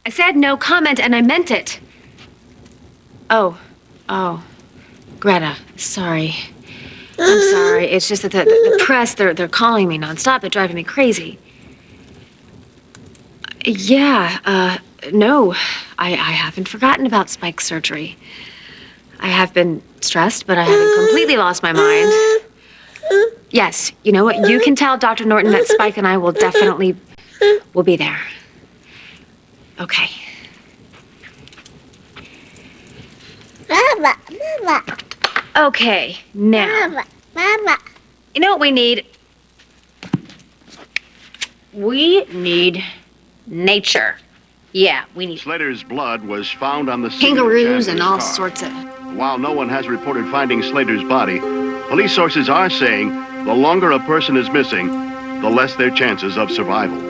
I said no comment, and I meant it. Oh. Greta, sorry. I'm sorry. It's just that the press, they're calling me nonstop. They're driving me crazy. Yeah, no. I haven't forgotten about Spike's surgery. I have been stressed, but I haven't completely lost my mind. Yes, you know what? You can tell Dr. Norton that Spike and I will be there. Okay. Mama. Okay, now. Mama. You know what we need? We need nature. Yeah, we need Slater's blood was found on the scene kangaroos of and all Chandler's car. sorts of... While no one has reported finding Slater's body, police sources are saying the longer a person is missing, the less their chances of survival.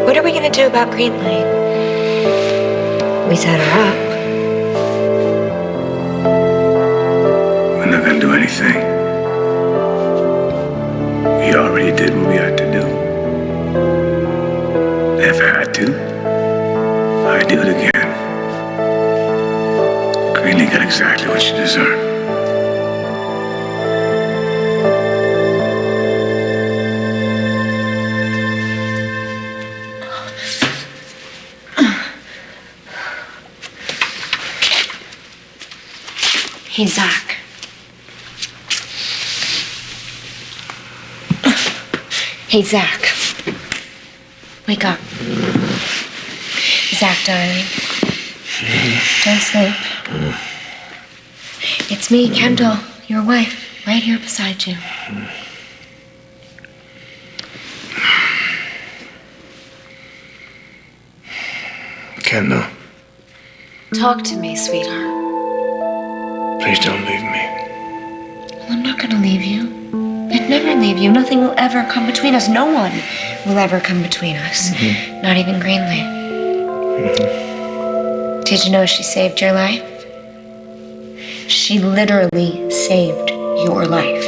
What are we going to do about Greenlee? We set her up. We're not gonna do anything. We already did what we had to do. If I had to, I'd do it again. Greenlee got exactly what she deserved. Hey, Zach. Hey, Zach. Wake up. Zach, darling. Don't sleep. It's me, Kendall, your wife, right here beside you. Kendall, Talk to me, sweetheart. please don't leave me. Well, I'm not gonna leave you. I'd never leave you. Nothing will ever come between us. No one will ever come between us. Not even Greenlee. Did you know she saved your life? She literally saved your life.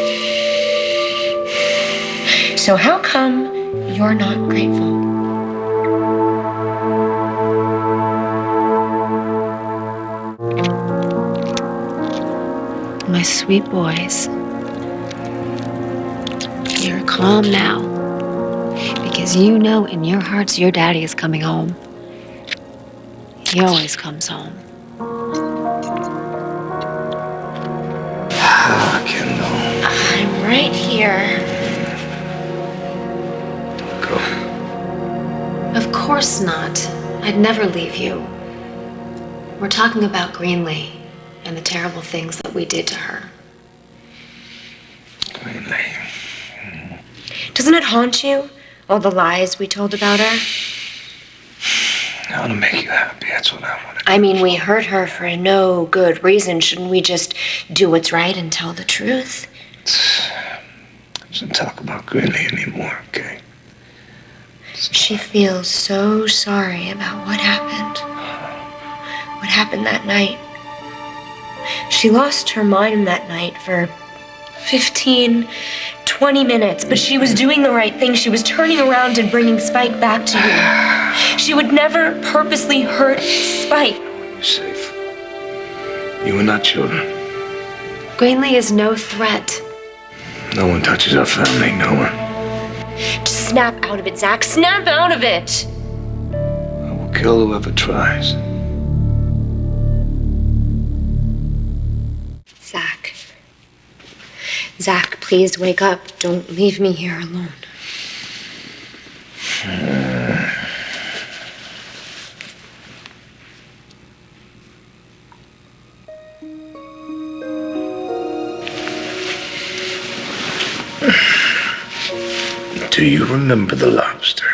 So how come you're not grateful? My sweet boys. You're calm now. Because you know in your hearts your daddy is coming home. He always comes home. Ah, Kendall. I'm right here. Go. Of course not. I'd never leave you. We're talking about Greenlee and the terrible things that we did to her. Greenlee. Doesn't it haunt you? All the lies we told about her? I want to make you happy. That's what I want to do. I mean, we hurt her for no good reason. Shouldn't we just do what's right and tell the truth? Don't talk about Greenlee anymore, okay? She feels so sorry about what happened. What happened that night. She lost her mind that night for 15, 20 minutes, but she was doing the right thing. She was turning around and bringing Spike back to you. She would never purposely hurt Spike. You're safe. You are not children. Greenlee is no threat. No one touches our family, no one. Just snap out of it, Zach. Snap out of it. I will kill whoever tries. Zach. Zach, please wake up. Don't leave me here alone. Do you remember the lobster?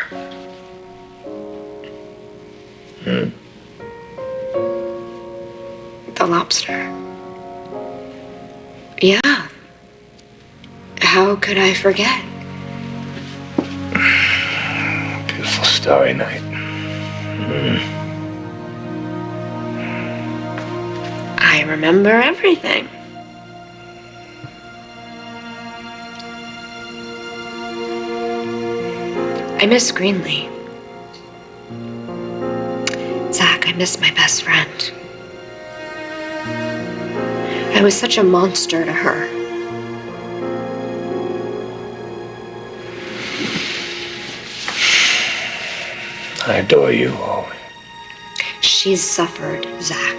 The lobster. Yeah. How could I forget? Beautiful starry night. I remember everything. I miss Greenlee. Zach, I miss my best friend. I was such a monster to her. I adore you always. She's suffered, Zach.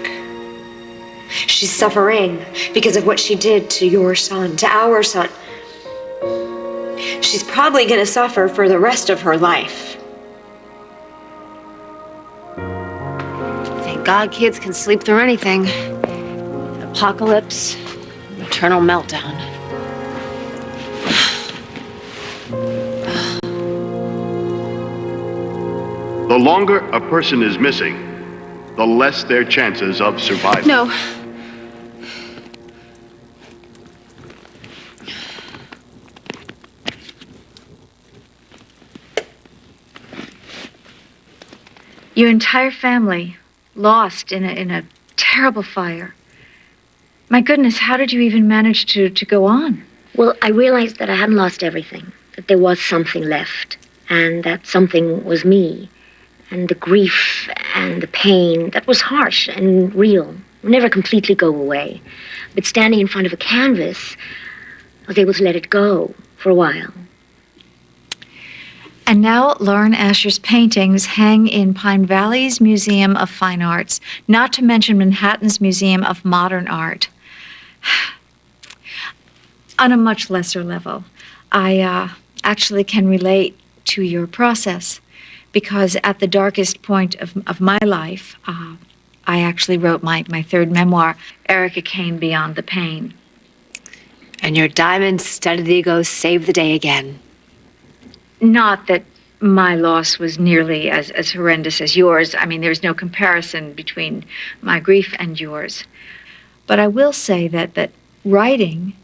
She's suffering because of what she did to your son, to our son. She's probably gonna suffer for the rest of her life. Thank God kids can sleep through anything. An apocalypse, maternal meltdown. The longer a person is missing, the less their chances of survival. No. Your entire family lost in a terrible fire. My goodness, how did you even manage to go on? Well, I realized that I hadn't lost everything, that there was something left, and that something was me. And the grief and the pain, that was harsh and real, would never completely go away. But standing in front of a canvas, I was able to let it go for a while. And now Lauren Asher's paintings hang in Pine Valley's Museum of Fine Arts, not to mention Manhattan's Museum of Modern Art. On a much lesser level, I actually can relate to your process, because at the darkest point of my life, I actually wrote my third memoir, Erica Kane Beyond the Pain. And your diamond-studded ego saved the day again. Not that my loss was nearly as horrendous as yours. I mean, there's no comparison between my grief and yours. But I will say that writing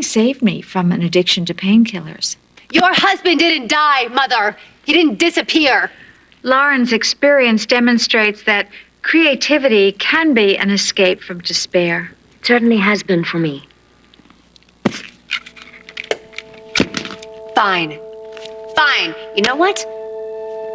saved me from an addiction to painkillers. Your husband didn't die, Mother. He didn't disappear. Lauren's experience demonstrates that creativity can be an escape from despair. It certainly has been for me. Fine. Fine. You know what?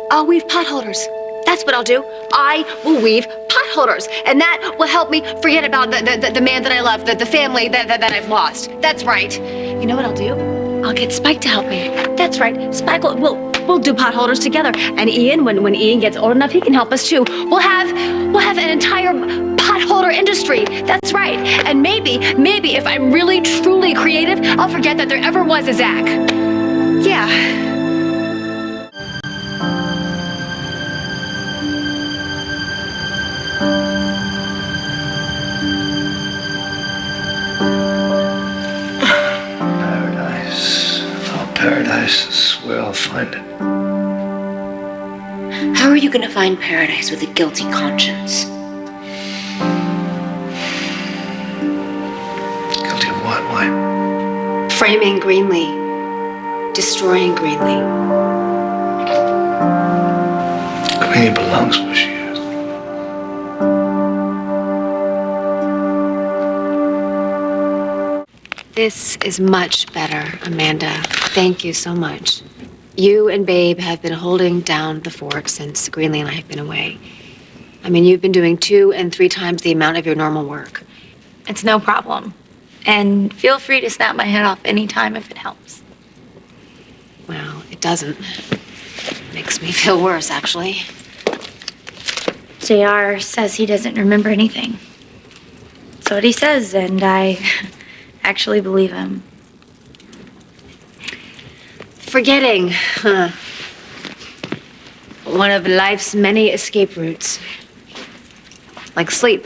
I'll weave potholders. That's what I'll do. I will weave potholders. And that will help me forget about the man that I love, the family that I've lost. That's right. You know what I'll do? I'll get Spike to help me. That's right. Spike we'll do potholders together. And Ian, when Ian gets old enough, he can help us too. We'll have an entire potholder industry. That's right. And maybe if I'm really truly creative, I'll forget that there ever was a Zach. Yeah. Paradise is where I'll find it. How are you gonna find paradise with a guilty conscience? Guilty of what? Why? Framing Greenlee. Destroying Greenlee. Greenlee belongs where she is. This is much better, Amanda. Thank you so much. You and Babe have been holding down the fort since Greenlee and I have been away. I mean, you've been doing 2 and 3 times the amount of your normal work. It's no problem. And feel free to snap my head off anytime if it helps. Well, it doesn't. Makes me feel worse, actually. JR says he doesn't remember anything. That's what he says, and I actually believe him. Forgetting, huh? One of life's many escape routes. Like sleep.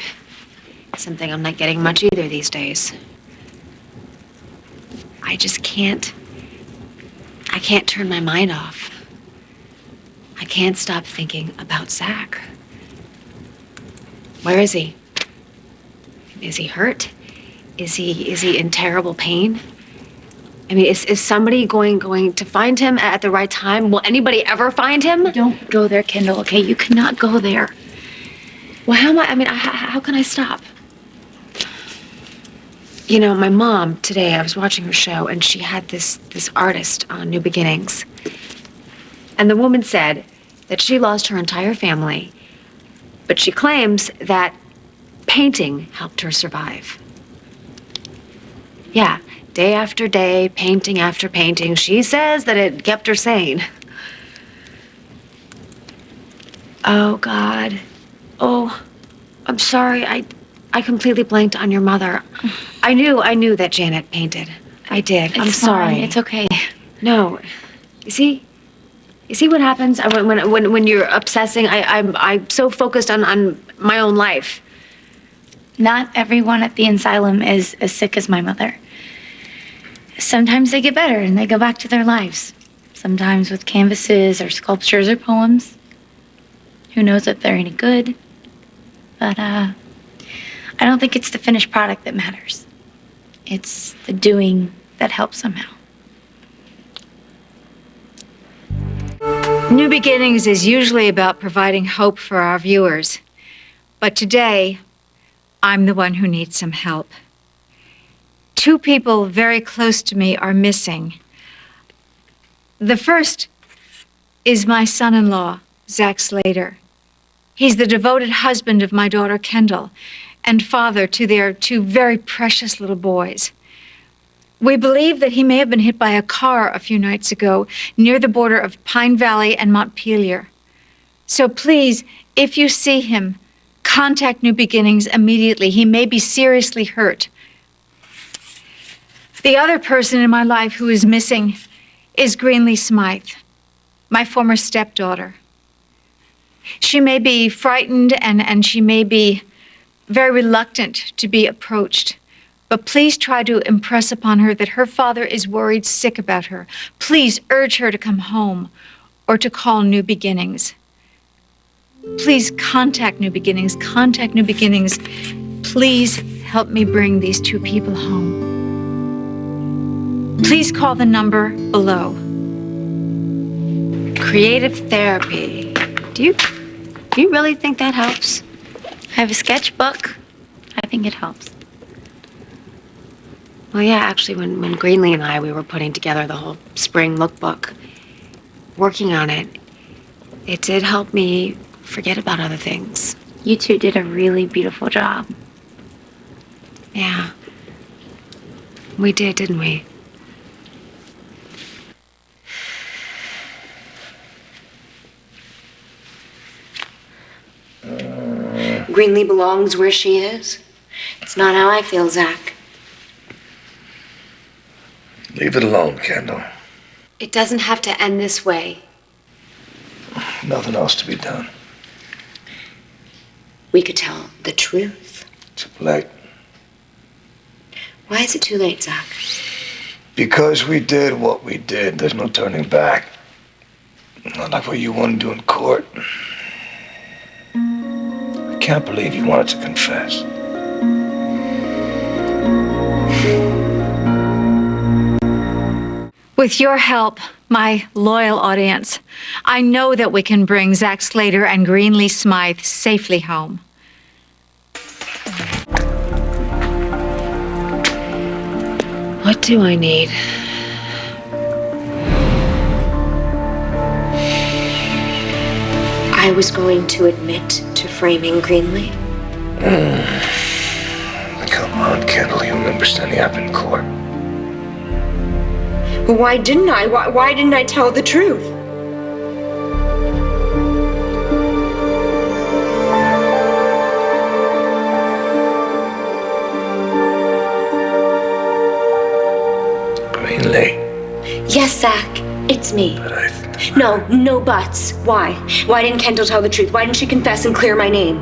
Something I'm not getting much either these days. I just can't turn my mind off. I can't stop thinking about Zach. Where is he? Is he hurt? Is he in terrible pain? I mean, is somebody going to find him at the right time? Will anybody ever find him? Don't go there, Kendall, okay? You cannot go there. Well, how can I stop? You know, my mom, today, I was watching her show, and she had this artist on New Beginnings. And the woman said that she lost her entire family, but she claims that painting helped her survive. Yeah, day after day, painting after painting. She says that it kept her sane. Oh, God. Oh, I'm sorry. I completely blanked on your mother. I knew that Janet painted. I did. I'm sorry. Fine. It's okay. No. You see what happens when you're obsessing? I'm so focused on my own life. Not everyone at the asylum is as sick as my mother. Sometimes they get better and they go back to their lives. Sometimes with canvases or sculptures or poems. Who knows if they're any good? But I don't think it's the finished product that matters. It's the doing that helps somehow. New Beginnings is usually about providing hope for our viewers. But today, I'm the one who needs some help. 2 people very close to me are missing. The first is my son-in-law, Zach Slater. He's the devoted husband of my daughter, Kendall, and father to their 2 very precious little boys. We believe that he may have been hit by a car a few nights ago near the border of Pine Valley and Montpelier. So please, if you see him, contact New Beginnings immediately. He may be seriously hurt. The other person in my life who is missing is Greenlee Smythe, my former stepdaughter. She may be frightened and she may be very reluctant to be approached. But please try to impress upon her that her father is worried sick about her. Please urge her to come home or to call New Beginnings. Please contact New Beginnings. Contact New Beginnings. Please help me bring these 2 people home. Please call the number below. Creative therapy. Do you really think that helps? I have a sketchbook. I think it helps. Well, yeah, actually, when Greenlee and we were putting together the whole spring lookbook, working on it, it did help me forget about other things. You 2 did a really beautiful job. Yeah. We did, didn't we? Greenlee belongs where she is. It's not how I feel, Zach. Leave it alone, Kendall. It doesn't have to end this way. Nothing else to be done. We could tell the truth. Too late. Why is it too late, Zach? Because we did what we did. There's no turning back. Not like what you want to do in court. I can't believe you wanted to confess. With your help, my loyal audience, I know that we can bring Zach Slater and Greenlee Smythe safely home. What do I need? I was going to admit to framing Greenlee. Come on, Kendall. You remember standing up in court. Well, why didn't I? Why didn't I tell the truth? Greenlee. Yes, Zach, it's me. But No buts. Why? Why didn't Kendall tell the truth? Why didn't she confess and clear my name?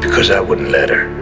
because I wouldn't let her.